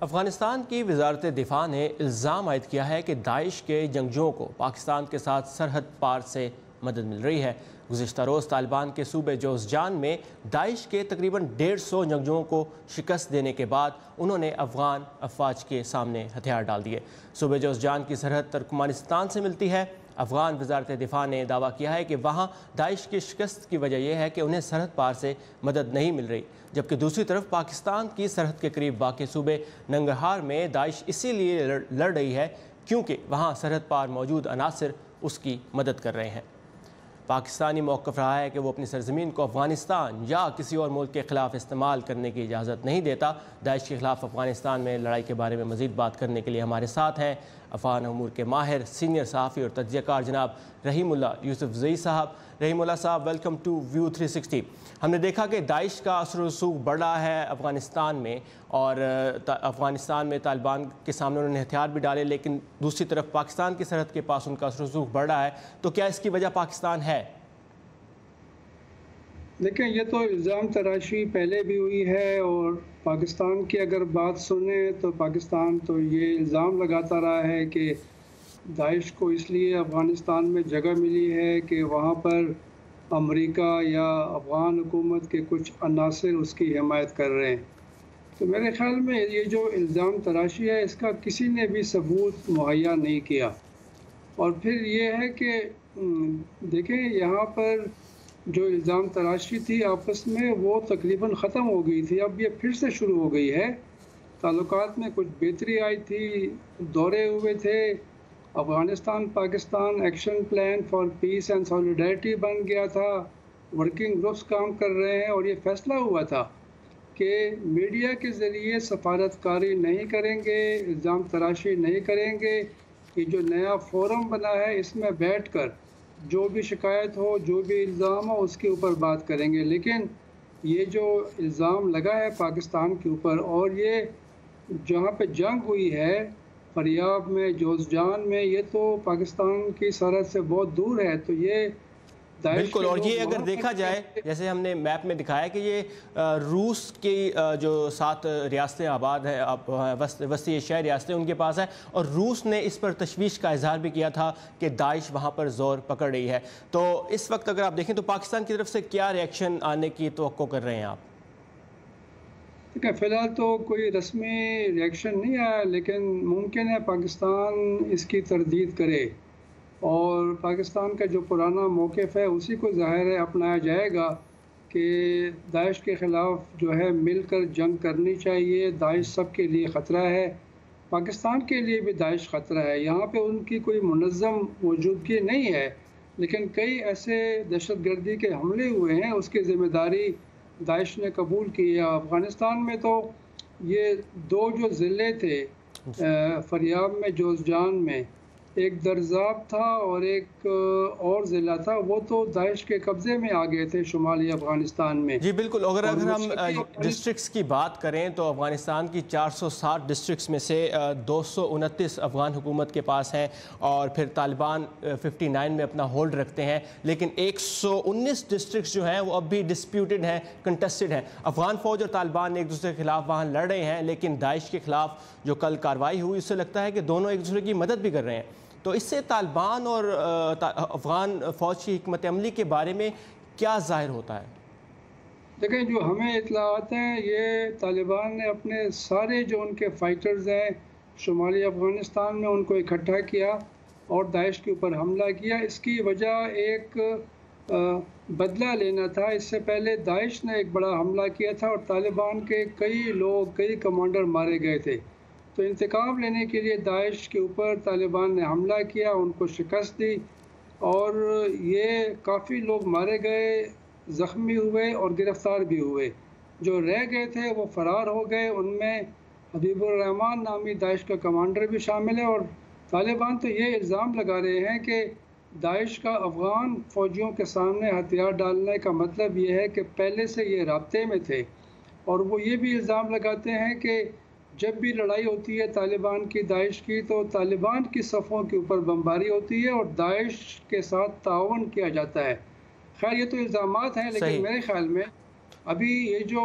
افغانستان کی وزارت دفاع نے الزام عائد کیا ہے کہ داعش کے جنگجوؤں کو پاکستان کے ساتھ سرحد پار سے مدد مل رہی ہے۔ گزشتہ روز طالبان کے صوبے جوزجان میں داعش کے تقریباً 150 جنگجوؤں کو شکست دینے کے بعد انہوں نے افغان افواج کے سامنے ہتھیار ڈال دیے۔ صوبے جوزجان کی سرحد ترکمانستان سے ملتی ہے۔ افغان وزارت دفاع نے دعویٰ کیا ہے کہ وہاں داعش کی شکست کی وجہ یہ ہے کہ انہیں سرحد پار سے مدد نہیں مل رہی، جبکہ دوسری طرف پاکستان کی سرحد کے قریب واقع صوبے ننگرہار میں داعش اسی لیے لڑ رہی ہے کیونکہ وہاں سرحد پار موجود عناصر اس کی مدد کر رہے ہیں۔ پاکستانی موقف رہا ہے کہ وہ اپنی سرزمین کو افغانستان یا کسی اور ملک کے خلاف استعمال کرنے کی اجازت نہیں دیتا۔ داعش کے خلاف افغانستان میں لڑائی کے بارے میں مزید بات کرنے کے لیے ہمارے ساتھ ہیں افغان امور کے ماہر، سینئر صحافی اور تجزیہ کار جناب رحیم اللہ یوسف زئی صاحب۔ رحیم اللہ صاحب، ویلکم ٹو ویو 360۔ ہم نے دیکھا کہ داعش کا اثر و رسوخ بڑھ رہا ہے افغانستان میں، اور افغانستان میں طالبان کے سامنے انہوں نے ہتھیار بھی ڈالے، لیکن دوسری طرف پاکستان کی سرحد کے پاس ان کا اثر و رسوخ بڑھ رہا ہے، تو کیا اس کی وجہ پاکستان ہے؟ دیکھیں، یہ تو الزام تراشی پہلے بھی ہوئی ہے، اور پاکستان کی اگر بات سنیں تو پاکستان تو یہ الزام لگاتا رہا ہے کہ داعش کو اس لیے افغانستان میں جگہ ملی ہے کہ وہاں پر امریکہ یا افغان حکومت کے کچھ عناصر اس کی حمایت کر رہے ہیں۔ تو میرے خیال میں یہ جو الزام تراشی ہے اس کا کسی نے بھی ثبوت مہیا نہیں کیا۔ اور پھر یہ ہے کہ دیکھیں، یہاں پر جو الزام تراشی تھی آپس میں وہ تقریباً ختم ہو گئی تھی، اب یہ پھر سے شروع ہو گئی ہے۔ تعلقات میں کچھ بہتری آئی تھی، دورے ہوئے تھے، Afghanistan Pakistan action plan for peace and solidarity بن گیا تھا، ورکنگ گروپس کام کر رہے ہیں، اور یہ فیصلہ ہوا تھا کہ میڈیا کے ذریعے سفارت کاری نہیں کریں گے، الزام تراشی نہیں کریں گے۔ یہ جو نیا فورم بنا ہے اس میں بیٹھ کر جو بھی شکایت ہو، جو بھی الزام ہو، اس کے اوپر بات کریں گے۔ لیکن یہ جو الزام لگا ہے پاکستان کے اوپر، اور یہ جہاں پہ جنگ ہوئی ہے فریاب میں، جوزجان میں، یہ تو پاکستان کی سرحد سے بہت دور ہے، تو یہ بالکل، اور یہ اگر دیکھا جائے جیسے ہم نے میپ میں دکھایا کہ یہ روس کی جو 7 ریاستیں آباد ہیں، وسطی ایشیائی ریاستیں ان کے پاس ہے، اور روس نے اس پر تشویش کا اظہار بھی کیا تھا کہ داعش وہاں پر زور پکڑ رہی ہے۔ تو اس وقت اگر آپ دیکھیں تو پاکستان کی طرف سے کیا ریئیکشن آنے کی توقع کر رہے ہیں آپ؟ فی الحال تو کوئی رسمی ریئیکشن نہیں آیا، لیکن ممکن ہے پاکستان اس کی تردید کرے، اور پاکستان کا جو پرانا موقف ہے اسی کو ظاہر ہے اپنایا جائے گا کہ داعش کے خلاف جو ہے مل کر جنگ کرنی چاہیے۔ داعش سب کے لیے خطرہ ہے، پاکستان کے لیے بھی داعش خطرہ ہے۔ یہاں پہ ان کی کوئی منظم موجودگی نہیں ہے، لیکن کئی ایسے دہشت گردی کے حملے ہوئے ہیں، اس کی ذمہ داری داعش نے قبول کی ہے۔ افغانستان میں تو یہ 2 جو ضلع تھے فریاب میں، جوزجان میں، ایک درزاب تھا اور ایک اور ضلع تھا، وہ تو داعش کے قبضے میں آ گئے تھے شمالی افغانستان میں۔ جی بالکل، اگر ہم ڈسٹرکٹس کی بات کریں تو افغانستان کی 460 ڈسٹرکٹس میں سے 229 افغان حکومت کے پاس ہیں، اور پھر طالبان 59 میں اپنا ہولڈ رکھتے ہیں، لیکن 119 ڈسٹرکٹس جو ہیں وہ اب بھی ڈسپیوٹڈ ہیں، کنٹسٹڈ ہیں۔ افغان فوج اور طالبان ایک دوسرے کے خلاف وہاں لڑ رہے ہیں، لیکن داعش کے خلاف جو کل کارروائی ہوئی اس سے لگتا ہے کہ دونوں ایک دوسرے کی مدد بھی کر رہے ہیں۔ تو اس سے طالبان اور افغان فوج کی حکمت عملی کے بارے میں کیا ظاہر ہوتا ہے؟ دیکھیں، جو ہمیں اطلاعات ہیں، یہ طالبان نے اپنے سارے جو ان کے فائٹرز ہیں شمالی افغانستان میں ان کو اکٹھا کیا اور داعش کے اوپر حملہ کیا۔ اس کی وجہ ایک بدلہ لینا تھا۔ اس سے پہلے داعش نے ایک بڑا حملہ کیا تھا اور طالبان کے کئی کمانڈر مارے گئے تھے، تو انتقام لینے کے لیے داعش کے اوپر طالبان نے حملہ کیا، ان کو شکست دی، اور یہ کافی لوگ مارے گئے، زخمی ہوئے اور گرفتار بھی ہوئے۔ جو رہ گئے تھے وہ فرار ہو گئے، ان میں حبیب الرحمان نامی داعش کا کمانڈر بھی شامل ہے۔ اور طالبان تو یہ الزام لگا رہے ہیں کہ داعش کا افغان فوجیوں کے سامنے ہتھیار ڈالنے کا مطلب یہ ہے کہ پہلے سے یہ رابطے میں تھے، اور وہ یہ بھی الزام لگاتے ہیں کہ جب بھی لڑائی ہوتی ہے طالبان کی داعش کی تو طالبان کی صفوں کے اوپر بمباری ہوتی ہے اور داعش کے ساتھ تعاون کیا جاتا ہے۔ خیر، یہ تو الزامات ہیں، لیکن میرے خیال میں ابھی یہ جو